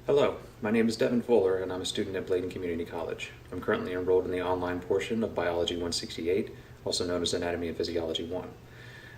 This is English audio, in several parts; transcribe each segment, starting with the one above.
Hello, my name is Devon Fuller and I'm a student at Bladen Community College. I'm currently enrolled in the online portion of Biology 168, also known as Anatomy and Physiology 1.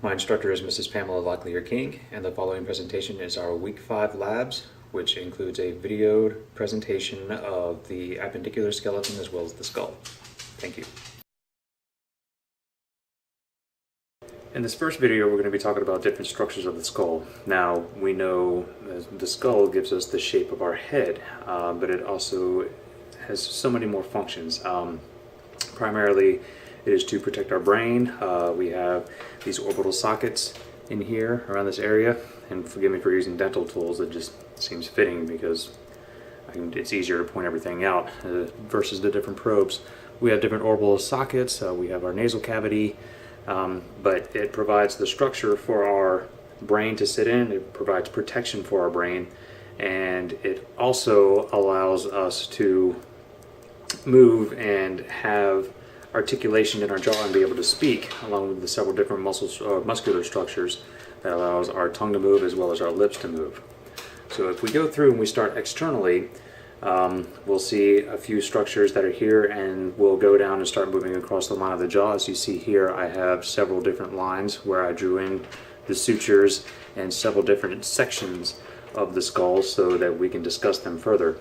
My instructor is Mrs. Pamela Locklear-King, and the following presentation is our Week 5 labs, which includes a videoed presentation of the appendicular skeleton as well as the skull. Thank you. In this first video, we're going to be talking about different structures of the skull. Now, we know the skull gives us the shape of our head, but it also has so many more functions. Primarily, it is to protect our brain. We have these orbital sockets in here, around this area, and forgive me for using dental tools, it just seems fitting because it's easier to point everything out versus the different probes. We have different orbital sockets, we have our nasal cavity, but it provides the structure for our brain to sit in, it provides protection for our brain, and it also allows us to move and have articulation in our jaw and be able to speak, along with the several different muscular structures that allows our tongue to move as well as our lips to move. So if we go through and we start externally, we'll see a few structures that are here, and we'll go down and start moving across the line of the jaw. As you see here, I have several different lines where I drew in the sutures and several different sections of the skull so that we can discuss them further.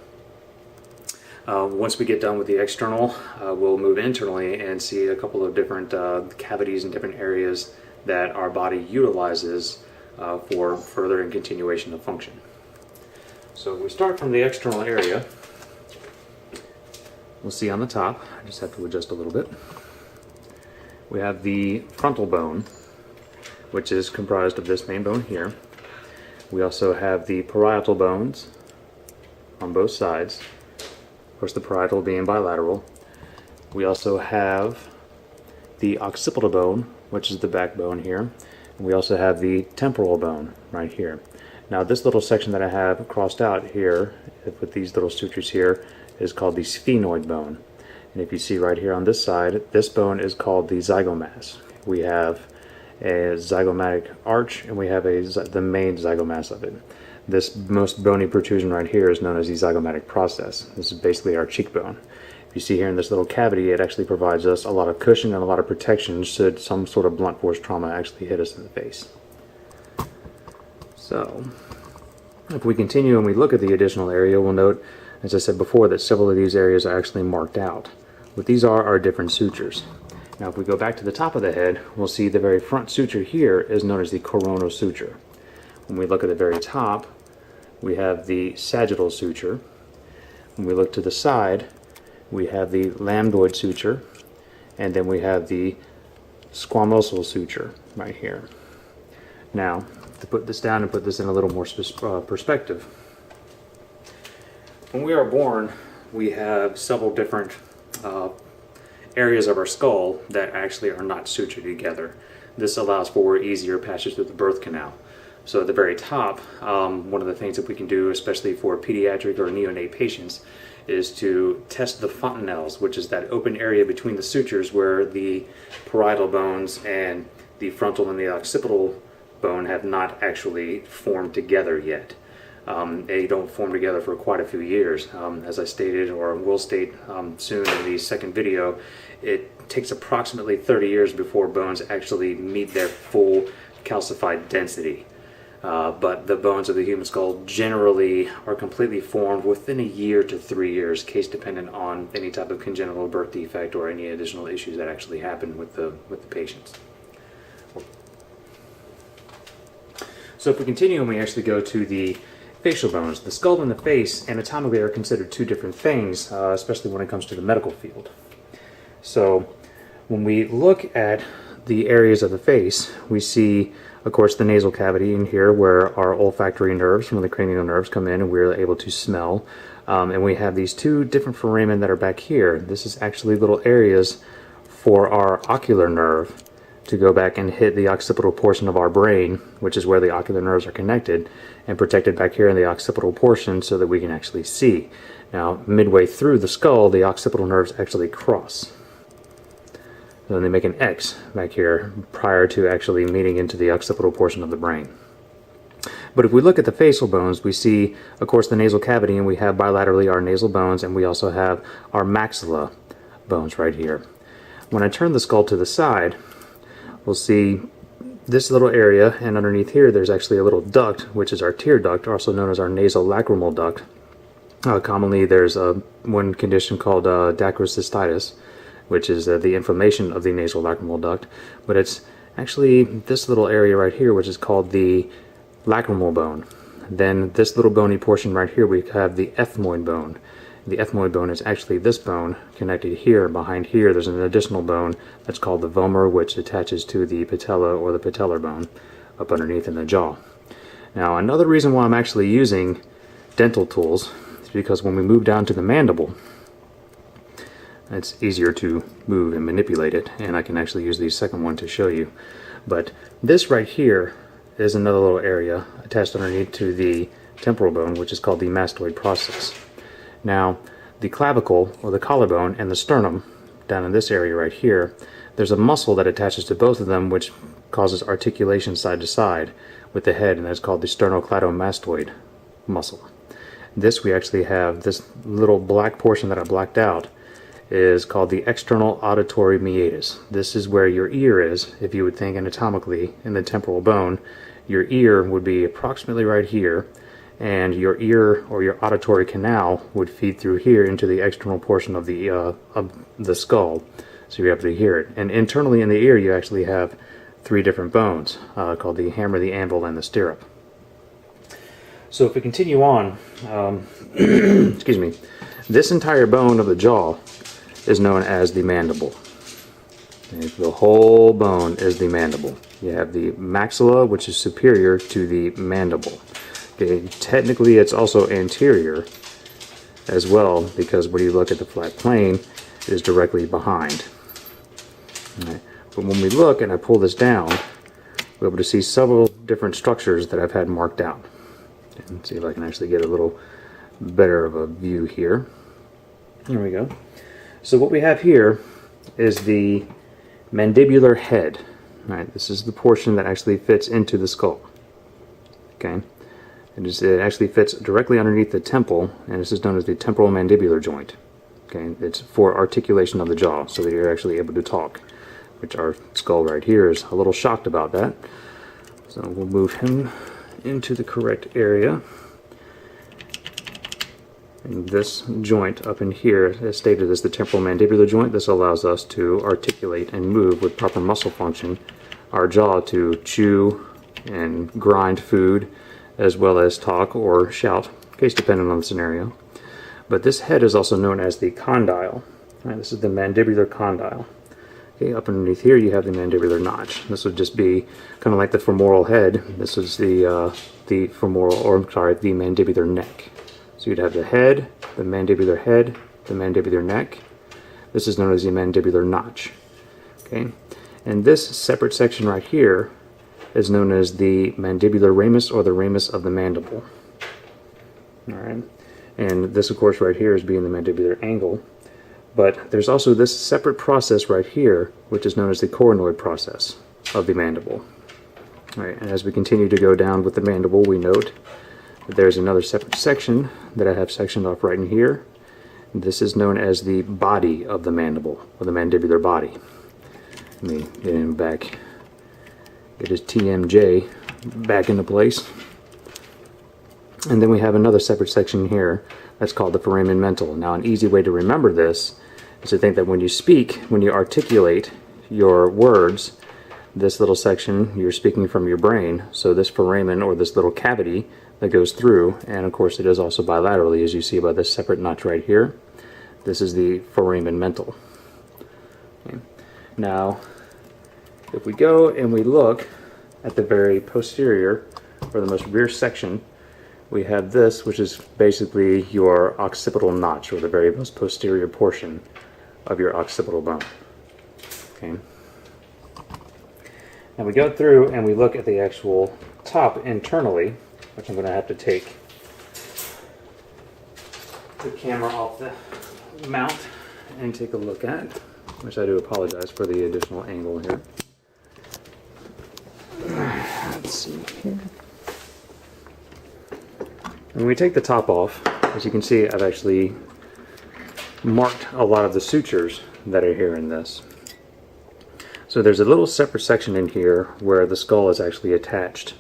Once we get done with the external, we'll move internally and see a couple of different cavities and different areas that our body utilizes for further and continuation of function. So we start from the external area. We'll see on the top, I just have to adjust a little bit. We have the frontal bone, which is comprised of this main bone here. We also have the parietal bones on both sides. Of course, the parietal being bilateral. We also have the occipital bone, which is the backbone here. And we also have the temporal bone right here. Now, this little section that I have crossed out here with these little sutures here is called the sphenoid bone. And if you see right here on this side, this bone is called the zygomass. We have a zygomatic arch, and we have the main zygomass of it. This most bony protrusion right here is known as the zygomatic process. This is basically our cheekbone. If you see here in this little cavity, it actually provides us a lot of cushion and a lot of protection should some sort of blunt force trauma actually hit us in the face. So, if we continue and we look at the additional area, we'll note, as I said before, that several of these areas are actually marked out. What these are different sutures. Now, if we go back to the top of the head, we'll see the very front suture here is known as the coronal suture. When we look at the very top, we have the sagittal suture. When we look to the side, we have the lambdoid suture, and then we have the squamosal suture right here. Now, to put this down and put this in a little more perspective, when we are born, we have several different areas of our skull that actually are not sutured together. This allows for easier passage through the birth canal. So at the very top, one of the things that we can do, especially for pediatric or neonate patients, is to test the fontanelles, which is that open area between the sutures where the parietal bones and the frontal and the occipital bone have not actually formed together yet. They don't form together for quite a few years. As I stated, or will state soon in the second video, it takes approximately 30 years before bones actually meet their full calcified density. But the bones of the human skull generally are completely formed within a year to 3 years, case dependent on any type of congenital birth defect or any additional issues that actually happen with the patients. So if we continue and we actually go to the facial bones, the skull and the face anatomically are considered two different things, especially when it comes to the medical field. So when we look at the areas of the face, we see, of course, the nasal cavity in here where our olfactory nerves from the cranial nerves come in and we're able to smell. And we have these two different foramen that are back here. This is actually little areas for our ocular nerve to go back and hit the occipital portion of our brain, which is where the ocular nerves are connected, and protected back here in the occipital portion so that we can actually see. Now, midway through the skull, the occipital nerves actually cross. So then they make an X back here prior to actually meeting into the occipital portion of the brain. But if we look at the facial bones, we see, of course, the nasal cavity, and we have bilaterally our nasal bones, and we also have our maxilla bones right here. When I turn the skull to the side, we'll see this little area, and underneath here there's actually a little duct, which is our tear duct, also known as our nasolacrimal duct. Commonly there's one condition called dacrocystitis, which is the inflammation of the nasolacrimal duct, but it's actually this little area right here, which is called the lacrimal bone. Then this little bony portion right here, we have the ethmoid bone. The ethmoid bone is actually this bone connected here. Behind here there's an additional bone that's called the vomer, which attaches to the patella or the patellar bone up underneath in the jaw. Now another reason why I'm actually using dental tools is because when we move down to the mandible, it's easier to move and manipulate it, and I can actually use the second one to show you. But this right here is another little area attached underneath to the temporal bone, which is called the mastoid process. Now, the clavicle, or the collarbone, and the sternum, down in this area right here, there's a muscle that attaches to both of them, which causes articulation side to side with the head, and that's called the sternocleidomastoid muscle. This, we actually have this little black portion that I blacked out, is called the external auditory meatus. This is where your ear is. If you would think anatomically in the temporal bone, your ear would be approximately right here, and your ear or your auditory canal would feed through here into the external portion of the skull, so you're able to hear it. And internally in the ear you actually have three different bones called the hammer, the anvil, and the stirrup. So if we continue on, excuse me, this entire bone of the jaw is known as the mandible. And the whole bone is the mandible. You have the maxilla, which is superior to the mandible. Okay, technically it's also anterior as well, because when you look at the flat plane, it is directly behind. Right. But when we look and I pull this down, we're able to see several different structures that I've had marked out. And see if I can actually get a little better of a view here. There we go. So what we have here is the mandibular head. Right, this is the portion that actually fits into the skull. Okay. It actually fits directly underneath the temple, and this is known as the temporal mandibular joint. Okay, it's for articulation of the jaw, so that you're actually able to talk, which our skull right here is a little shocked about that. So we'll move him into the correct area. And this joint up in here is stated as the temporal mandibular joint. This allows us to articulate and move with proper muscle function our jaw to chew and grind food, as well as talk or shout, case dependent on the scenario. But this head is also known as the condyle. Right, this is the mandibular condyle. Okay, up underneath here you have the mandibular notch. This would just be kind of like the femoral head. This is the femoral, or sorry, the mandibular neck. So you'd have the head, the mandibular neck. This is known as the mandibular notch. Okay, and this separate section right here is known as the mandibular ramus, or the ramus of the mandible. Alright, and this of course right here is being the mandibular angle, but there's also this separate process right here, which is known as the coronoid process of the mandible. Alright, and as we continue to go down with the mandible, we note that there's another separate section that I have sectioned off right in here. This is known as the body of the mandible, or the mandibular body. Let me get him back. Get his TMJ back into place. And then we have another separate section here that's called the foramen mental. Now an easy way to remember this is to think that when you speak, when you articulate your words, this little section, you're speaking from your brain. So this foramen, or this little cavity that goes through, and of course it is also bilaterally, as you see by this separate notch right here. This is the foramen mental. Okay. Now, if we go and we look at the very posterior, or the most rear section, we have this, which is basically your occipital notch, or the very most posterior portion of your occipital bone. Okay. Now we go through and we look at the actual top internally, which I'm going to have to take the camera off the mount and take a look at, which I do apologize for the additional angle here. Let's see here. When we take the top off, as you can see, I've actually marked a lot of the sutures that are here in this. So there's a little separate section in here where the skull is actually attached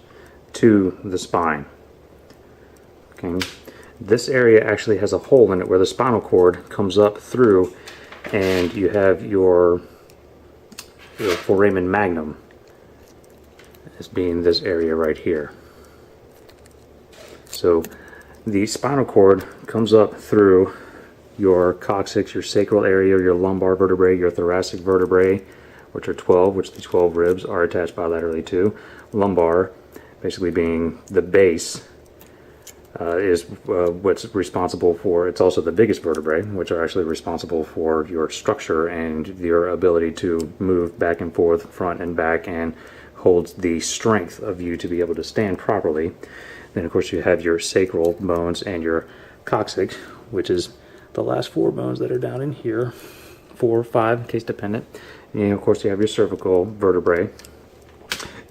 to the spine. Okay. This area actually has a hole in it where the spinal cord comes up through, and you have your foramen magnum as being this area right here. So the spinal cord comes up through your coccyx, your sacral area, your lumbar vertebrae, your thoracic vertebrae, which are 12, which the 12 ribs are attached bilaterally to. Lumbar, basically being the base, is what's responsible for, it's also the biggest vertebrae, which are actually responsible for your structure and your ability to move back and forth, front and back, and holds the strength of you to be able to stand properly. Then of course you have your sacral bones and your coccyx, which is the last 4 bones that are down in here, 4 or 5, case dependent. And of course you have your cervical vertebrae,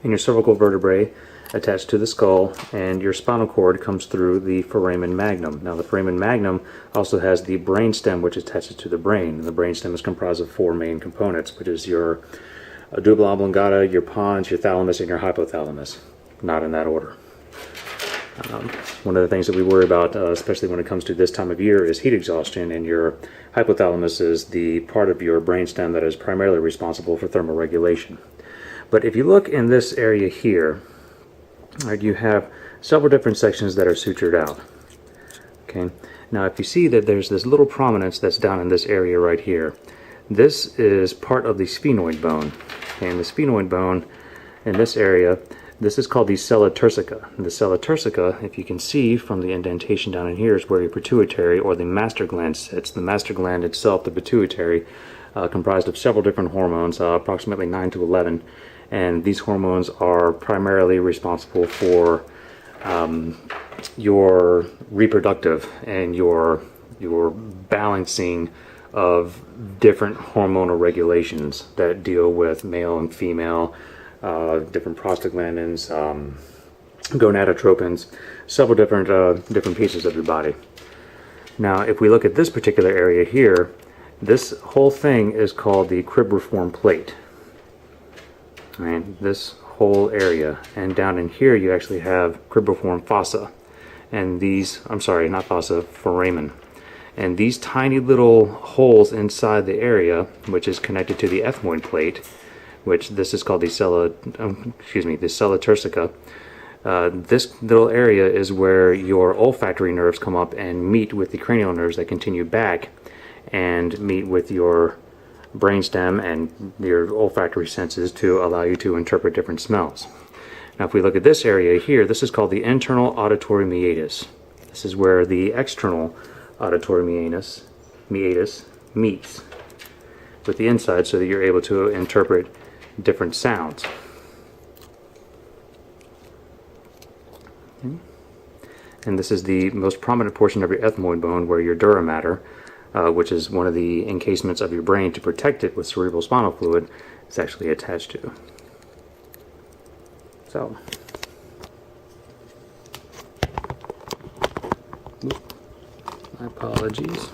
and your cervical vertebrae attached to the skull, and your spinal cord comes through the foramen magnum. Now the foramen magnum also has the brain stem, which attaches to the brain, and the brain stem is comprised of 4 main components, which is your medulla oblongata, your pons, your thalamus, and your hypothalamus, not in that order. One of the things that we worry about, especially when it comes to this time of year, is heat exhaustion, and your hypothalamus is the part of your brainstem that is primarily responsible for thermal regulation. But if you look in this area here, you have several different sections that are sutured out. Okay. Now if you see that there's this little prominence that's down in this area right here, this is part of the sphenoid bone. Okay, and the sphenoid bone in this area, this is called the sella turcica. The sella turcica, if you can see from the indentation down in here, is where your pituitary or the master gland sits. The master gland itself, the pituitary, comprised of several different hormones, approximately 9 to 11, and these hormones are primarily responsible for your reproductive and your balancing of different hormonal regulations that deal with male and female, different prostaglandins, gonadotropins, several different pieces of your body. Now, if we look at this particular area here, this whole thing is called the cribriform plate. Right, this whole area, and down in here you actually have cribriform fossa, and these, I'm sorry, not fossa, foramen. And these tiny little holes inside the area, which is connected to the ethmoid plate, which this is called the sella turcica. This little area is where your olfactory nerves come up and meet with the cranial nerves that continue back and meet with your brainstem and your olfactory senses to allow you to interpret different smells. Now if we look at this area here, this is called the internal auditory meatus. This is where the external auditory meatus meets with the inside so that you're able to interpret different sounds. Okay. And this is the most prominent portion of your ethmoid bone, where your dura mater, which is one of the encasements of your brain to protect it with cerebral spinal fluid, is actually attached to. So, my apologies.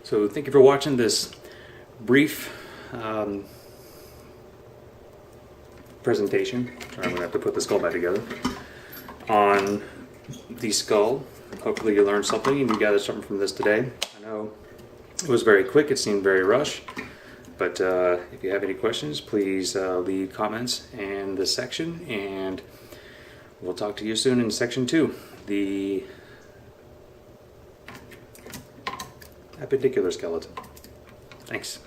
So thank you for watching this brief presentation. I'm going to have to put the skull back together on the skull. Hopefully you learned something and you gathered something from this today. I know it was very quick, it seemed very rushed, but if you have any questions, please leave comments in this section, and we'll talk to you soon in section 2, the appendicular skeleton. Thanks.